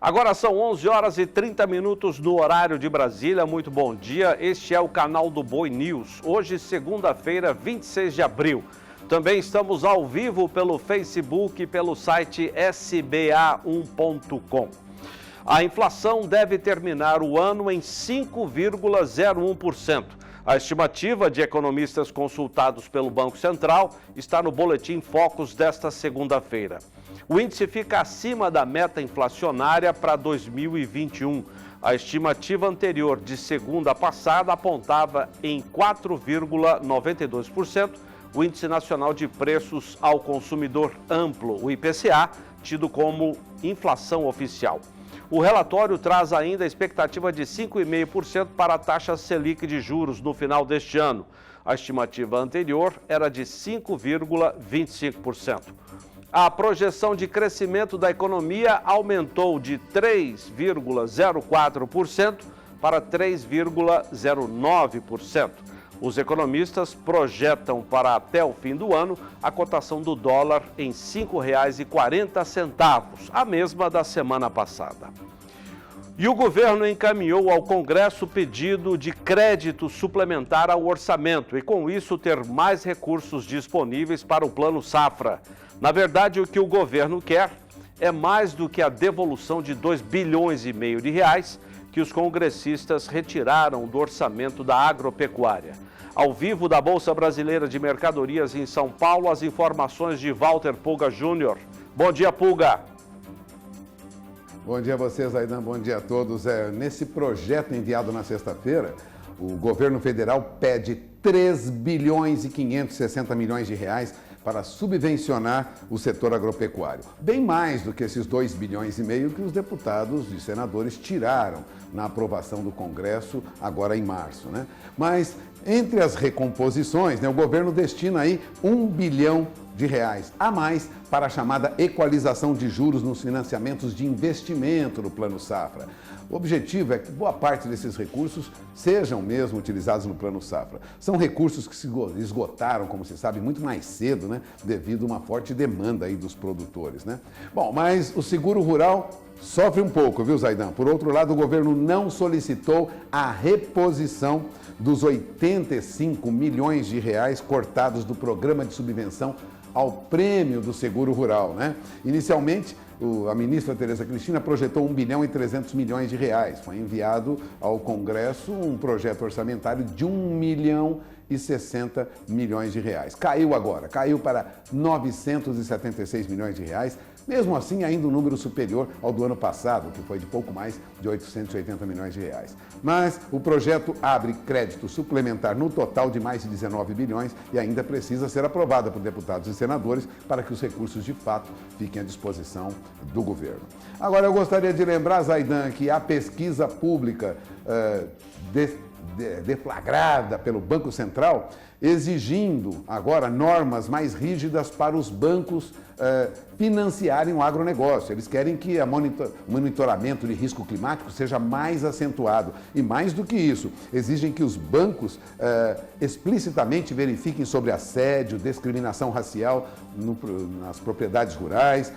Agora são 11 horas e 30 minutos no horário de Brasília. Muito bom dia. Este é o canal do Boi News. Hoje, segunda-feira, 26 de abril. Também estamos ao vivo pelo Facebook e pelo site sba1.com. A inflação deve terminar o ano em 5,01%. A estimativa de economistas consultados pelo Banco Central está no Boletim Focus desta segunda-feira. O índice fica acima da meta inflacionária para 2021. A estimativa anterior de segunda passada apontava em 4,92%. O Índice Nacional de Preços ao Consumidor Amplo, o IPCA, tido como inflação oficial. O relatório traz ainda a expectativa de 5,5% para a taxa Selic de juros no final deste ano. A estimativa anterior era de 5,25%. A projeção de crescimento da economia aumentou de 3,04% para 3,09%. Os economistas projetam para até o fim do ano a cotação do dólar em R$ 5,40, a mesma da semana passada. E o governo encaminhou ao Congresso pedido de crédito suplementar ao orçamento e, com isso, ter mais recursos disponíveis para o Plano Safra. Na verdade, o que o governo quer é mais do que a devolução de R$2,5 bilhões que os congressistas retiraram do orçamento da agropecuária. Ao vivo da Bolsa Brasileira de Mercadorias em São Paulo, as informações de Walter Pulga Júnior. Bom dia, Pulga. Bom dia a vocês, Aidan. Bom dia a todos. Nesse projeto enviado na sexta-feira, o governo federal pede R$3,560 bilhões para subvencionar o setor agropecuário. Bem mais do que esses R$2,5 bilhões que os deputados e senadores tiraram na aprovação do Congresso agora em março, né? Mas entre as recomposições, o governo destina aí R$1 bilhão a mais para a chamada equalização de juros nos financiamentos de investimento no Plano Safra. O objetivo é que boa parte desses recursos sejam mesmo utilizados no Plano Safra. São recursos que se esgotaram, como se sabe, muito mais cedo, né, devido a uma forte demanda aí dos produtores, né? Bom, mas o seguro rural sofre um pouco, viu, Zaidan? Por outro lado, o governo não solicitou a reposição dos R$85 milhões cortados do programa de subvenção ao prêmio do seguro rural, né? Inicialmente, a ministra Tereza Cristina projetou R$1,3 bilhões. Foi enviado ao Congresso um projeto orçamentário de R$1,060 bilhões. Caiu agora, caiu para R$976 milhões. Mesmo assim, ainda um número superior ao do ano passado, que foi de pouco mais de R$880 milhões. Mas o projeto abre crédito suplementar no total de mais de 19 bilhões e ainda precisa ser aprovada por deputados e senadores para que os recursos de fato fiquem à disposição do governo. Agora, eu gostaria de lembrar, Zaidan, que a pesquisa pública deflagrada pelo Banco Central, exigindo agora normas mais rígidas para os bancos financiarem o agronegócio. Eles querem que o monitoramento de risco climático seja mais acentuado. E mais do que isso, exigem que os bancos explicitamente verifiquem sobre assédio, discriminação racial nas propriedades rurais,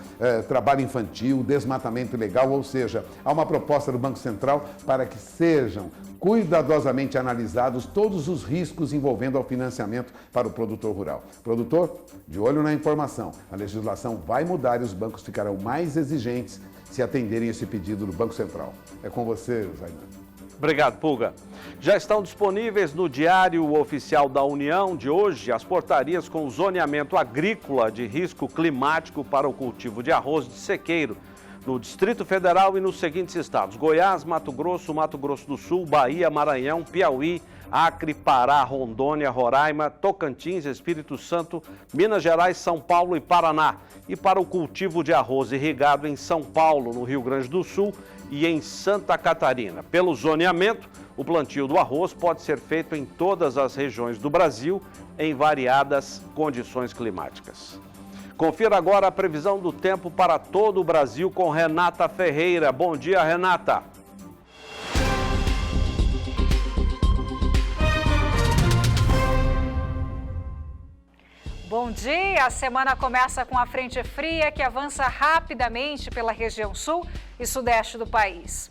trabalho infantil, desmatamento ilegal, ou seja, há uma proposta do Banco Central para que sejam cuidadosamente analisados todos os riscos envolvendo ao financiamento para o produtor rural. Produtor, de olho na informação, a legislação vai mudar e os bancos ficarão mais exigentes se atenderem esse pedido do Banco Central. É com você, Zaidan. Obrigado, Pulga. Já estão disponíveis no Diário Oficial da União de hoje as portarias com zoneamento agrícola de risco climático para o cultivo de arroz de sequeiro no Distrito Federal e nos seguintes estados: Goiás, Mato Grosso do Sul, Bahia, Maranhão, Piauí, Acre, Pará, Rondônia, Roraima, Tocantins, Espírito Santo, Minas Gerais, São Paulo e Paraná. E para o cultivo de arroz irrigado em São Paulo, no Rio Grande do Sul e em Santa Catarina. Pelo zoneamento, o plantio do arroz pode ser feito em todas as regiões do Brasil, em variadas condições climáticas. Confira agora a previsão do tempo para todo o Brasil com Renata Ferreira. Bom dia, Renata. Bom dia! A semana começa com a frente fria que avança rapidamente pela região sul e sudeste do país.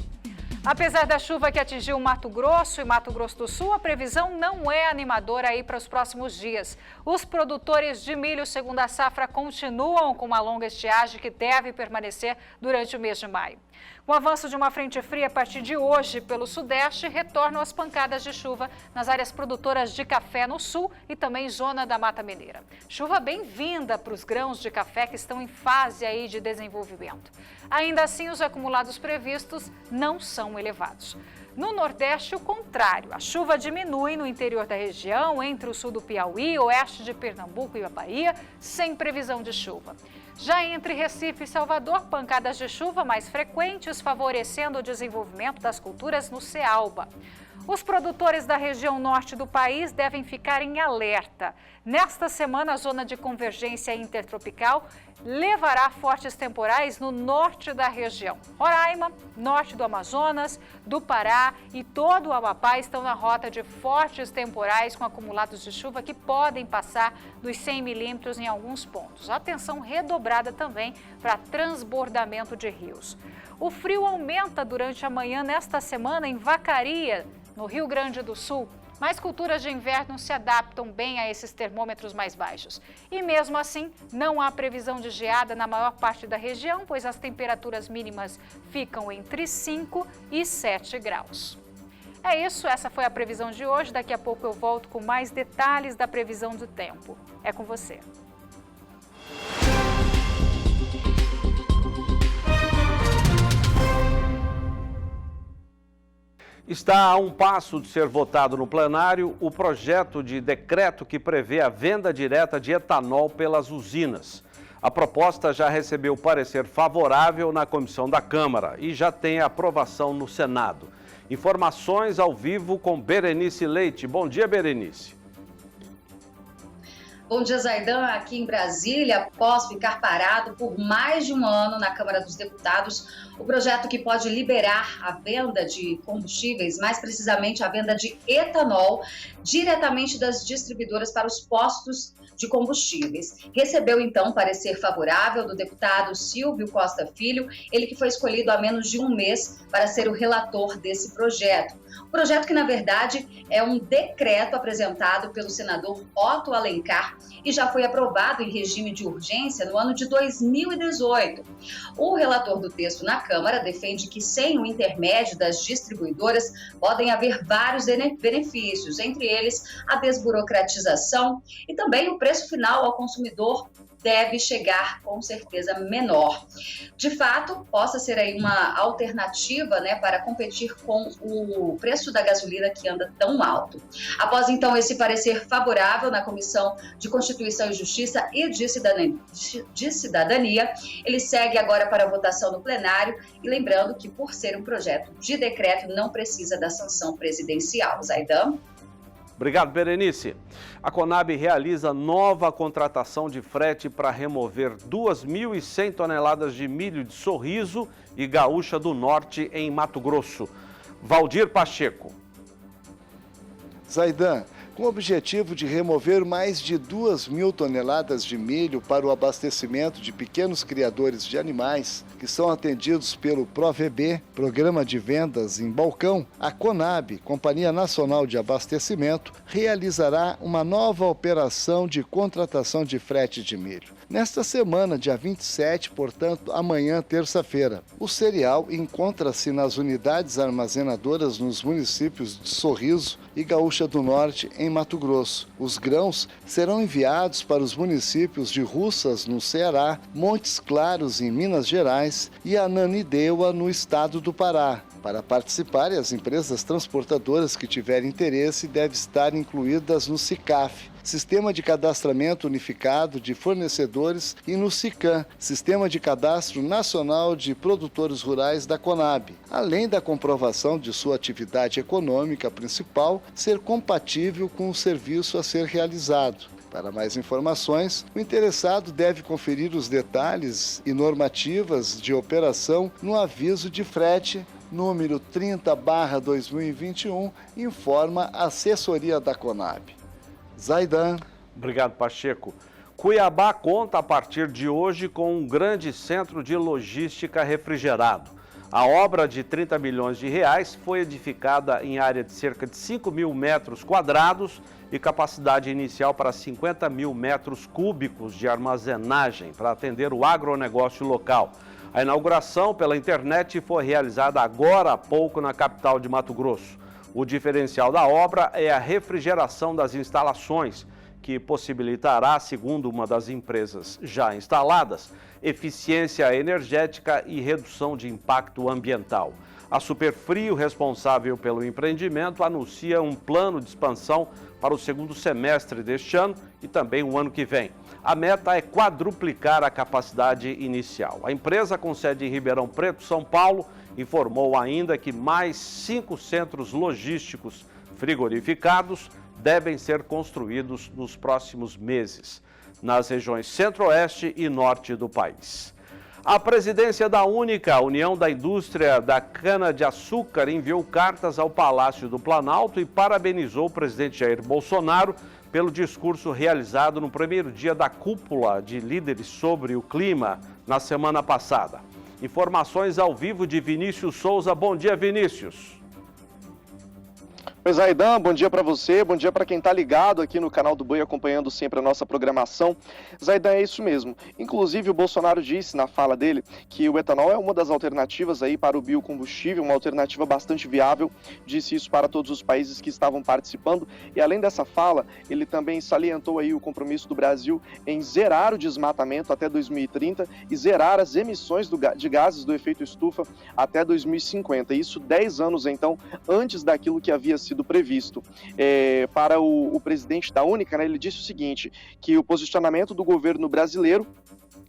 Apesar da chuva que atingiu Mato Grosso e Mato Grosso do Sul, a previsão não é animadora aí para os próximos dias. Os produtores de milho segundo a safra continuam com uma longa estiagem que deve permanecer durante o mês de maio. Com o avanço de uma frente fria a partir de hoje pelo sudeste, retornam as pancadas de chuva nas áreas produtoras de café no sul e também zona da Mata Mineira. Chuva bem-vinda para os grãos de café que estão em fase aí de desenvolvimento. Ainda assim, os acumulados previstos não são elevados. No Nordeste, o contrário. A chuva diminui no interior da região, entre o sul do Piauí, oeste de Pernambuco e a Bahia, sem previsão de chuva. Já entre Recife e Salvador, pancadas de chuva mais frequentes, favorecendo o desenvolvimento das culturas no Cealba. Os produtores da região norte do país devem ficar em alerta. Nesta semana, a zona de convergência intertropical levará fortes temporais no norte da região. Roraima, norte do Amazonas, do Pará e todo o Amapá estão na rota de fortes temporais com acumulados de chuva que podem passar dos 100 milímetros em alguns pontos. Atenção redobrada também para transbordamento de rios. O frio aumenta durante a manhã nesta semana em Vacaria, no Rio Grande do Sul, mas culturas de inverno se adaptam bem a esses termômetros mais baixos. E mesmo assim, não há previsão de geada na maior parte da região, pois as temperaturas mínimas ficam entre 5 e 7 graus. É isso, essa foi a previsão de hoje. Daqui a pouco eu volto com mais detalhes da previsão do tempo. É com você. Está a um passo de ser votado no plenário o projeto de decreto que prevê a venda direta de etanol pelas usinas. A proposta já recebeu parecer favorável na comissão da Câmara e já tem aprovação no Senado. Informações ao vivo com Berenice Leite. Bom dia, Berenice. Bom dia, Zaidan. Aqui em Brasília, após ficar parado por mais de um ano na Câmara dos Deputados, o projeto que pode liberar a venda de combustíveis, mais precisamente a venda de etanol, diretamente das distribuidoras para os postos de combustíveis. Recebeu, então, parecer favorável do deputado Silvio Costa Filho, ele que foi escolhido há menos de um mês para ser o relator desse projeto. O projeto que, na verdade, é um decreto apresentado pelo senador Otto Alencar e já foi aprovado em regime de urgência no ano de 2018. O relator do texto na Câmara defende que, sem o intermédio das distribuidoras, podem haver vários benefícios, entre eles a desburocratização e também o preço final ao consumidor deve chegar com certeza menor. De fato, possa ser aí uma alternativa, para competir com o preço da gasolina que anda tão alto. Após então esse parecer favorável na Comissão de Constituição e Justiça e de Cidadania, ele segue agora para a votação no plenário e lembrando que por ser um projeto de decreto não precisa da sanção presidencial. Zaidan? Obrigado, Berenice. A Conab realiza nova contratação de frete para remover 2.100 toneladas de milho de Sorriso e Gaúcha do Norte em Mato Grosso. Valdir Pacheco. Zaidan, com o objetivo de remover mais de 2.000 toneladas de milho para o abastecimento de pequenos criadores de animais que são atendidos pelo ProVB, Programa de Vendas em Balcão, a Conab, Companhia Nacional de Abastecimento, realizará uma nova operação de contratação de frete de milho. Nesta semana, dia 27, portanto, amanhã, terça-feira, o cereal encontra-se nas unidades armazenadoras nos municípios de Sorriso e Gaúcha do Norte, em Mato Grosso. Os grãos serão enviados para os municípios de Russas, no Ceará, Montes Claros, em Minas Gerais, e Ananindeua, no estado do Pará. Para participarem, as empresas transportadoras que tiverem interesse devem estar incluídas no SICAF, Sistema de Cadastramento Unificado de Fornecedores, e no SICAM, Sistema de Cadastro Nacional de Produtores Rurais da Conab, além da comprovação de sua atividade econômica principal ser compatível com o serviço a ser realizado. Para mais informações, o interessado deve conferir os detalhes e normativas de operação no aviso de frete número 30/2021, informa a assessoria da Conab. Zaidan. Obrigado, Pacheco. Cuiabá conta a partir de hoje com um grande centro de logística refrigerado. A obra de 30 milhões de reais foi edificada em área de cerca de 5 mil metros quadrados e capacidade inicial para 50 mil metros cúbicos de armazenagem para atender o agronegócio local. A inauguração pela internet foi realizada agora há pouco na capital de Mato Grosso. O diferencial da obra é a refrigeração das instalações, que possibilitará, segundo uma das empresas já instaladas, eficiência energética e redução de impacto ambiental. A Superfrio, responsável pelo empreendimento, anuncia um plano de expansão para o segundo semestre deste ano e também o ano que vem. A meta é quadruplicar a capacidade inicial. A empresa, com sede em Ribeirão Preto, São Paulo, informou ainda que mais 5 centros logísticos frigorificados devem ser construídos nos próximos meses, nas regiões centro-oeste e norte do país. A presidência da Única, União da Indústria da Cana-de-Açúcar, enviou cartas ao Palácio do Planalto e parabenizou o presidente Jair Bolsonaro pelo discurso realizado no primeiro dia da cúpula de líderes sobre o clima na semana passada. Informações ao vivo de Vinícius Souza. Bom dia, Vinícius. Oi, Zaidan, bom dia para você, bom dia para quem está ligado aqui no canal do Boi, acompanhando sempre a nossa programação. Zaidan, é isso mesmo. Inclusive, o Bolsonaro disse na fala dele que o etanol é uma das alternativas aí para o biocombustível, uma alternativa bastante viável. Disse isso para todos os países que estavam participando. E além dessa fala, ele também salientou aí o compromisso do Brasil em zerar o desmatamento até 2030 e zerar as emissões de gases do efeito estufa até 2050. Isso 10 anos, então, antes daquilo que havia sido previsto. Para o presidente da Única, né, ele disse o seguinte, que o posicionamento do governo brasileiro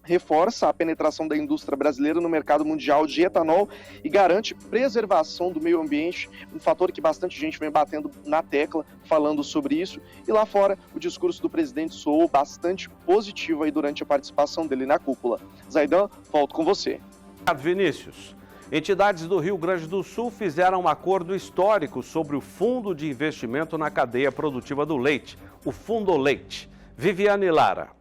reforça a penetração da indústria brasileira no mercado mundial de etanol e garante preservação do meio ambiente, um fator que bastante gente vem batendo na tecla, falando sobre isso. E lá fora, o discurso do presidente soou bastante positivo aí durante a participação dele na cúpula. Zaidan, volto com você. Vinícius. Entidades do Rio Grande do Sul fizeram um acordo histórico sobre o Fundo de Investimento na Cadeia Produtiva do Leite, o Fundoleite. Viviane Lara.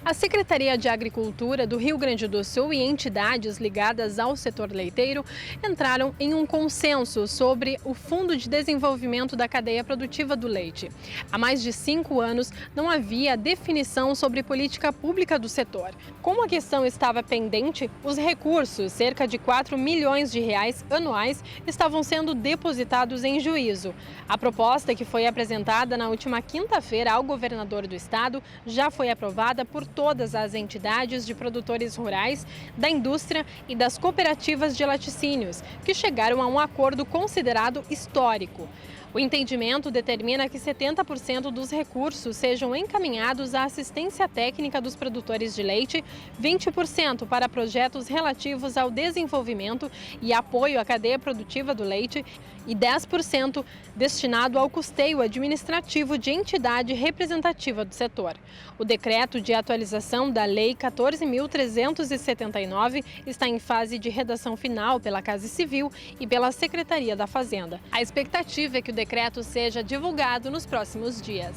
A Secretaria de Agricultura do Rio Grande do Sul e entidades ligadas ao setor leiteiro entraram em um consenso sobre o Fundo de Desenvolvimento da Cadeia Produtiva do Leite. Há mais de 5 anos não havia definição sobre política pública do setor. Como a questão estava pendente, os recursos, cerca de 4 milhões de reais anuais, estavam sendo depositados em juízo. A proposta, que foi apresentada na última quinta-feira ao governador do estado, já foi aprovada por todas as entidades de produtores rurais, da indústria e das cooperativas de laticínios, que chegaram a um acordo considerado histórico. O entendimento determina que 70% dos recursos sejam encaminhados à assistência técnica dos produtores de leite, 20% para projetos relativos ao desenvolvimento e apoio à cadeia produtiva do leite e 10% destinado ao custeio administrativo de entidade representativa do setor. O decreto de atualização da Lei 14.379 está em fase de redação final pela Casa Civil e pela Secretaria da Fazenda. A expectativa é que o decreto seja divulgado nos próximos dias.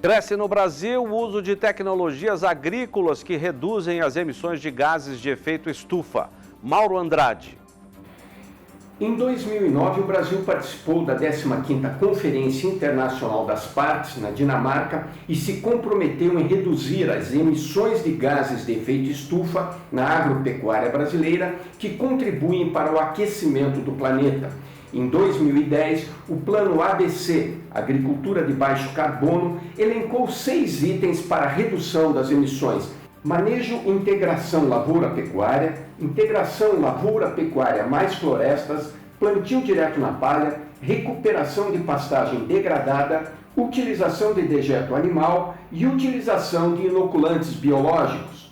Cresce no Brasil o uso de tecnologias agrícolas que reduzem as emissões de gases de efeito estufa. Mauro Andrade. Em 2009, o Brasil participou da 15ª Conferência Internacional das Partes, na Dinamarca, e se comprometeu em reduzir as emissões de gases de efeito estufa na agropecuária brasileira, que contribuem para o aquecimento do planeta. Em 2010, o Plano ABC, Agricultura de Baixo Carbono, elencou 6 itens para a redução das emissões: manejo e integração lavoura-pecuária, integração lavoura-pecuária mais florestas, plantio direto na palha, recuperação de pastagem degradada, utilização de dejeto animal e utilização de inoculantes biológicos.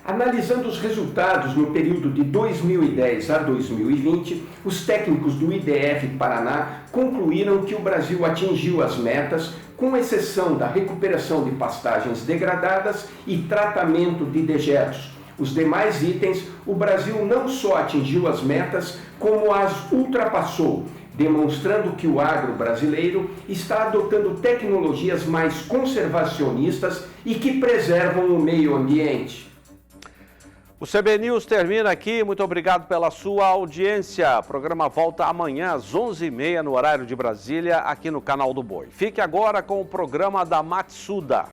Analisando os resultados no período de 2010 a 2020, os técnicos do IDF Paraná concluíram que o Brasil atingiu as metas, com exceção da recuperação de pastagens degradadas e tratamento de dejetos. Os demais itens, o Brasil não só atingiu as metas, como as ultrapassou, demonstrando que o agro brasileiro está adotando tecnologias mais conservacionistas e que preservam o meio ambiente. O CB News termina aqui. Muito obrigado pela sua audiência. O programa volta amanhã às 11h30 no horário de Brasília, aqui no Canal do Boi. Fique agora com o programa da Matsuda.